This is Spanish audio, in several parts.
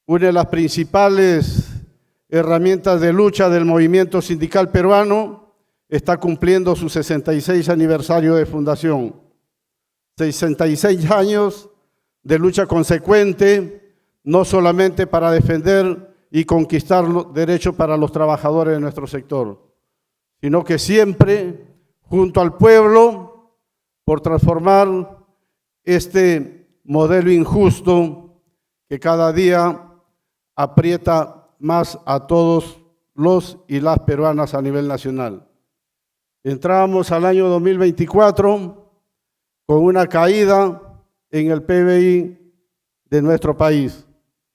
una de las principales herramientas de lucha del movimiento sindical peruano, está cumpliendo su 66 aniversario de fundación. 66 años de lucha consecuente, no solamente para defender y conquistar los derechos para los trabajadores de nuestro sector, sino que siempre junto al pueblo por transformar este modelo injusto que cada día aprieta más a todos los y las peruanas a nivel nacional. Entramos al año 2024 con una caída en el PBI de nuestro país.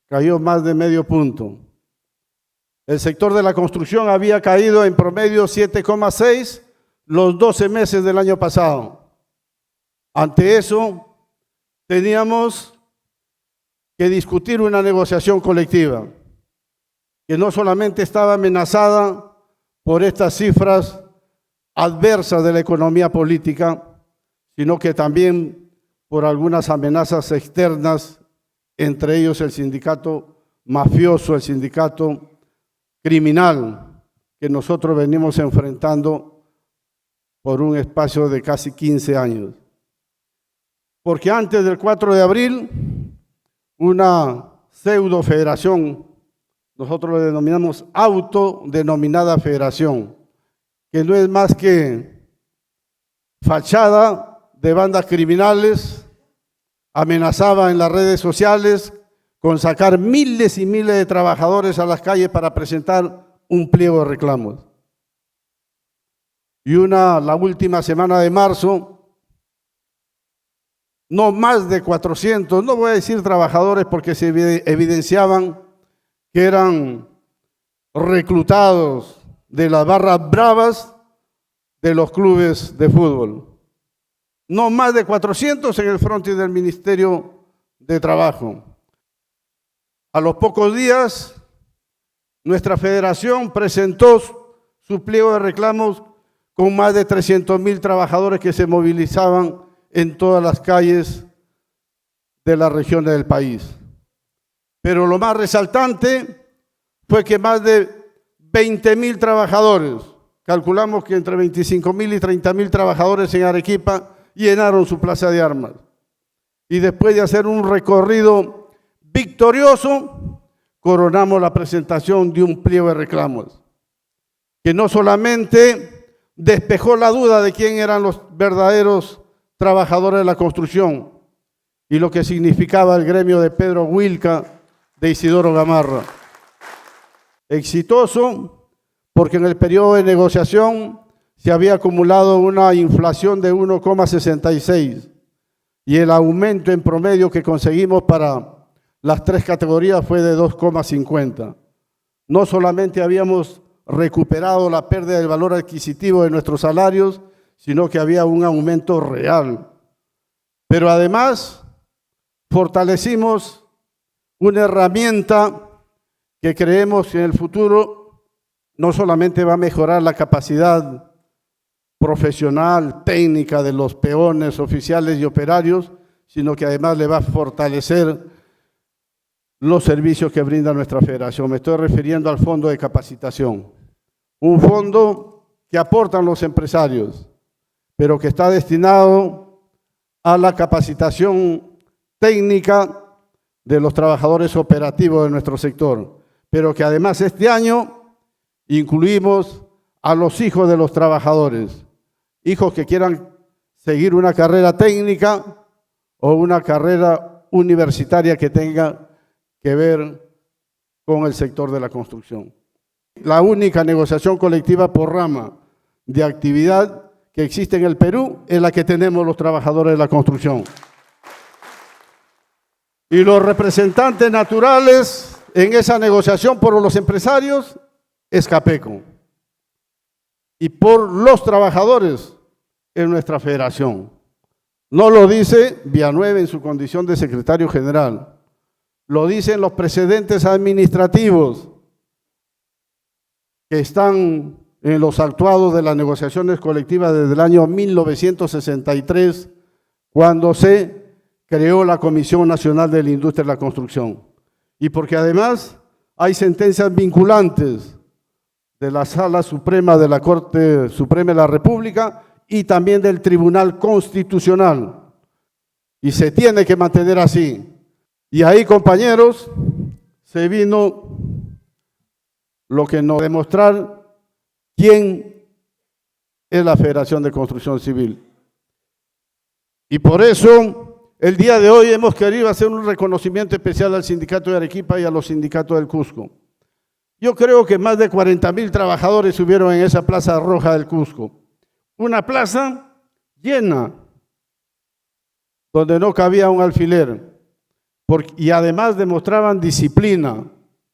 Cayó más de medio punto. El sector de la construcción había caído en promedio 7,6 los 12 meses del año pasado. Ante eso, teníamos que discutir una negociación colectiva que no solamente estaba amenazada por estas cifras adversas de la economía política, sino que también por algunas amenazas externas, entre ellos el sindicato mafioso, el sindicato criminal que nosotros venimos enfrentando por un espacio de casi 15 años. Porque antes del 4 de abril, una pseudo federación, nosotros lo denominamos autodenominada federación, que no es más que fachada de bandas criminales, amenazaba en las redes sociales con sacar miles y miles de trabajadores a las calles para presentar un pliego de reclamos. Y la última semana de marzo, no más de 400, no voy a decir trabajadores porque se evidenciaban que eran reclutados de las barras bravas de los clubes de fútbol. No más de 400 en el frontis del Ministerio de Trabajo. A los pocos días, nuestra federación presentó su pliego de reclamos con más de 300.000 trabajadores que se movilizaban en todas las calles de las regiones del país. Pero lo más resaltante fue que más de 20.000 trabajadores, calculamos que entre 25.000 y 30.000 trabajadores en Arequipa llenaron su plaza de armas. Y después de hacer un recorrido victorioso, coronamos la presentación de un pliego de reclamos, que no solamente despejó la duda de quién eran los verdaderos trabajadores de la construcción y lo que significaba el gremio de Pedro Wilca, de Isidoro Gamarra. Exitoso porque en el periodo de negociación se había acumulado una inflación de 1,66 y el aumento en promedio que conseguimos para las tres categorías fue de 2,50. No solamente habíamos recuperado la pérdida del valor adquisitivo de nuestros salarios, sino que había un aumento real. Pero además fortalecimos una herramienta que creemos que en el futuro no solamente va a mejorar la capacidad profesional, técnica de los peones, oficiales y operarios, sino que además le va a fortalecer los servicios que brinda nuestra federación. Me estoy refiriendo al fondo de capacitación, un fondo que aportan los empresarios, pero que está destinado a la capacitación técnica de los trabajadores operativos de nuestro sector, pero que además este año incluimos a los hijos de los trabajadores, hijos que quieran seguir una carrera técnica o una carrera universitaria que tenga que ver con el sector de la construcción. La única negociación colectiva por rama de actividad que existe en el Perú es la que tenemos los trabajadores de la construcción. Y los representantes naturales en esa negociación por los empresarios es Capeco. Y por los trabajadores es nuestra federación. No lo dice Villanueva en su condición de secretario general. Lo dicen los precedentes administrativos que están en los actuados de las negociaciones colectivas desde el año 1963, cuando se creó la Comisión Nacional de la Industria de la Construcción. y porque además hay sentencias vinculantes de la Sala Suprema de la Corte Suprema de la República y también del Tribunal Constitucional. Y se tiene que mantener así. Y ahí, compañeros, se vino lo que nos demostrar quién es la Federación de Construcción Civil. Y por eso, el día de hoy hemos querido hacer un reconocimiento especial al Sindicato de Arequipa y a los sindicatos del Cusco. Yo creo que más de 40.000 trabajadores subieron en esa Plaza Roja del Cusco. Una plaza llena, donde no cabía un alfiler. Y además demostraban disciplina,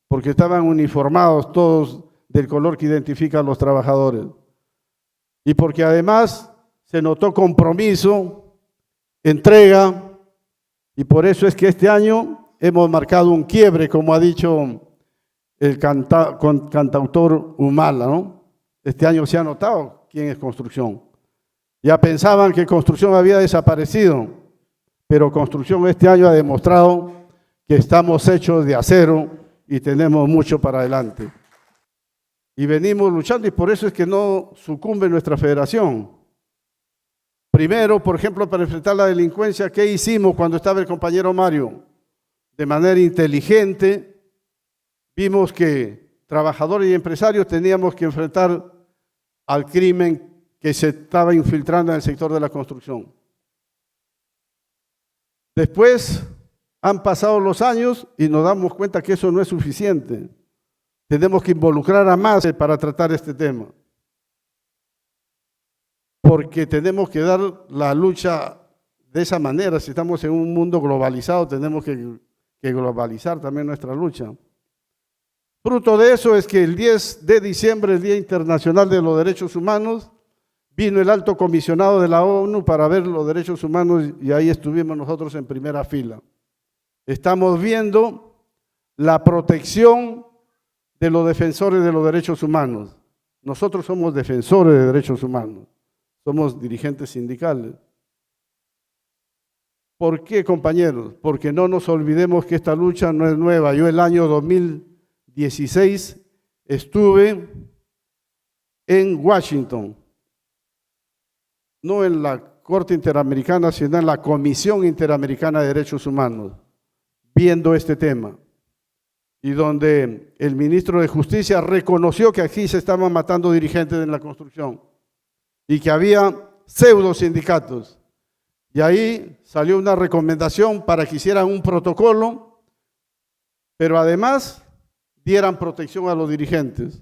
porque estaban uniformados todos del color que identifica a los trabajadores. Y porque además se notó compromiso, entrega, y por eso es que este año hemos marcado un quiebre, como ha dicho el cantautor Humala, ¿no? Este año se ha notado quién es Construcción. Ya pensaban que Construcción había desaparecido, pero Construcción este año ha demostrado que estamos hechos de acero y tenemos mucho para adelante. Y venimos luchando y por eso es que no sucumbe nuestra federación. Primero, por ejemplo, para enfrentar la delincuencia, ¿qué hicimos cuando estaba el compañero Mario? De manera inteligente, vimos que trabajadores y empresarios teníamos que enfrentar al crimen que se estaba infiltrando en el sector de la construcción. Después han pasado los años y nos damos cuenta que eso no es suficiente. Tenemos que involucrar a más para tratar este tema. Porque tenemos que dar la lucha de esa manera. Si estamos en un mundo globalizado, tenemos que globalizar también nuestra lucha. Fruto de eso es que el 10 de diciembre, el Día Internacional de los Derechos Humanos, vino el alto comisionado de la ONU para ver los derechos humanos y ahí estuvimos nosotros en primera fila. Estamos viendo la protección de los defensores de los derechos humanos. Nosotros somos defensores de derechos humanos, somos dirigentes sindicales. ¿Por qué, compañeros? Porque no nos olvidemos que esta lucha no es nueva. Yo el año 2016 estuve en Washington, no en la Corte Interamericana, sino en la Comisión Interamericana de Derechos Humanos, viendo este tema, y donde el ministro de Justicia reconoció que aquí se estaban matando dirigentes en la construcción y que había pseudo sindicatos. Y ahí salió una recomendación para que hicieran un protocolo, pero además dieran protección a los dirigentes.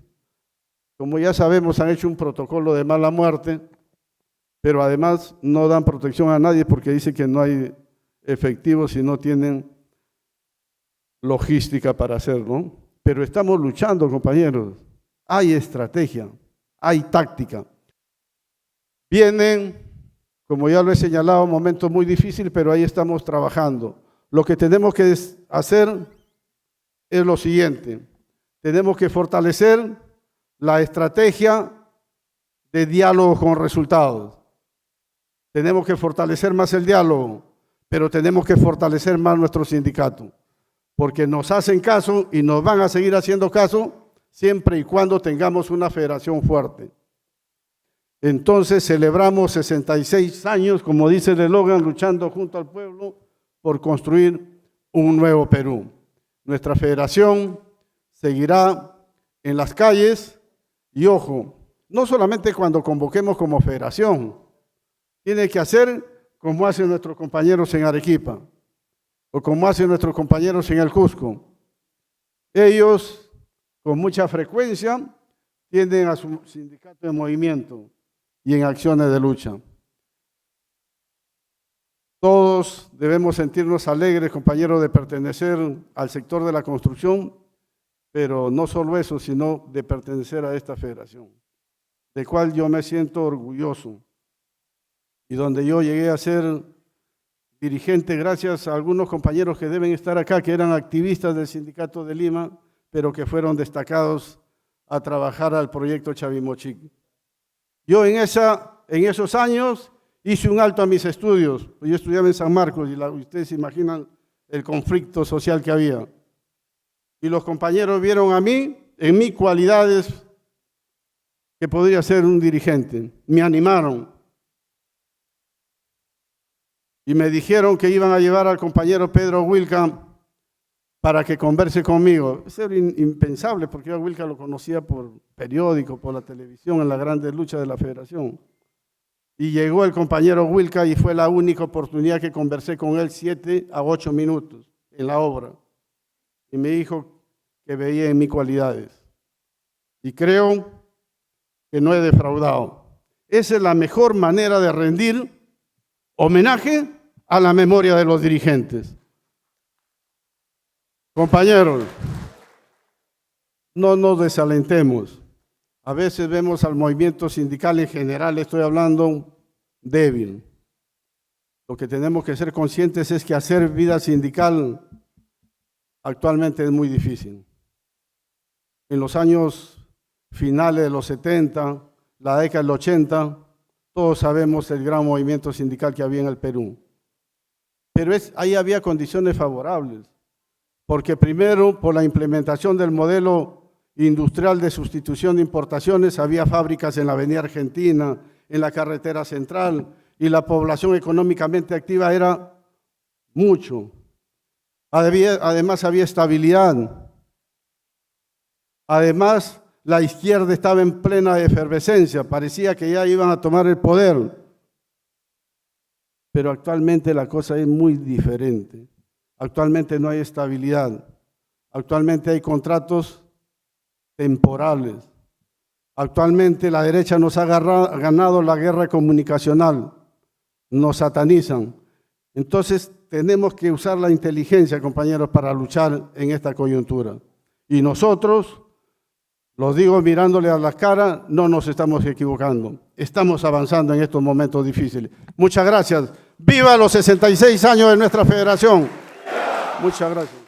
Como ya sabemos, han hecho un protocolo de mala muerte, pero además no dan protección a nadie porque dicen que no hay efectivos y no tienen logística para hacerlo. Pero estamos luchando, compañeros. Hay estrategia, hay táctica. Vienen, como ya lo he señalado, momentos muy difíciles, pero ahí estamos trabajando. Lo que tenemos que hacer es lo siguiente. Tenemos que fortalecer la estrategia de diálogo con resultados. Tenemos que fortalecer más el diálogo, pero tenemos que fortalecer más nuestro sindicato, porque nos hacen caso y nos van a seguir haciendo caso siempre y cuando tengamos una federación fuerte. Entonces celebramos 66 años, como dice el eslogan, luchando junto al pueblo por construir un nuevo Perú. Nuestra federación seguirá en las calles y, ojo, no solamente cuando convoquemos como federación, tiene que hacer como hacen nuestros compañeros en Arequipa o como hacen nuestros compañeros en el Cusco. Ellos, con mucha frecuencia, tienden a su sindicato de movimiento y en acciones de lucha. Todos debemos sentirnos alegres, compañeros, de pertenecer al sector de la construcción, pero no solo eso, sino de pertenecer a esta federación, de cual yo me siento orgulloso y donde yo llegué a ser dirigente gracias a algunos compañeros que deben estar acá, que eran activistas del Sindicato de Lima, pero que fueron destacados a trabajar al proyecto Chavimochic. Yo en esos años hice un alto a mis estudios. Yo estudiaba en San Marcos y ustedes se imaginan el conflicto social que había. y los compañeros vieron a mí, en mis cualidades, que podría ser un dirigente. Me animaron y me dijeron que iban a llevar al compañero Pedro Wilca para que converse conmigo. Eso era impensable, porque yo a Wilca lo conocía por periódico, por la televisión, en las grandes luchas de la federación. Y llegó el compañero Wilca y fue la única oportunidad que conversé con él 7 a 8 minutos en la obra. Y me dijo que veía en mis cualidades. Y creo que no he defraudado. Esa es la mejor manera de rendir homenaje a la memoria de los dirigentes. Compañeros, no nos desalentemos. A veces vemos al movimiento sindical en general, estoy hablando, débil. Lo que tenemos que ser conscientes es que hacer vida sindical actualmente es muy difícil. En los años finales de los 70, la década del 80, todos sabemos el gran movimiento sindical que había en el Perú. Pero ahí había condiciones favorables, porque primero, por la implementación del modelo industrial de sustitución de importaciones, había fábricas en la Avenida Argentina, en la carretera central, y la población económicamente activa era mucho. Además había estabilidad. Además, la izquierda estaba en plena efervescencia, parecía que ya iban a tomar el poder. Pero actualmente la cosa es muy diferente. Actualmente no hay estabilidad. Actualmente hay contratos temporales. Actualmente la derecha nos ha ganado la guerra comunicacional, nos satanizan. Entonces tenemos que usar la inteligencia, compañeros, para luchar en esta coyuntura. Y nosotros, los digo mirándole a la cara, no nos estamos equivocando. Estamos avanzando en estos momentos difíciles. Muchas gracias. ¡Viva los 66 años de nuestra federación! Muchas gracias.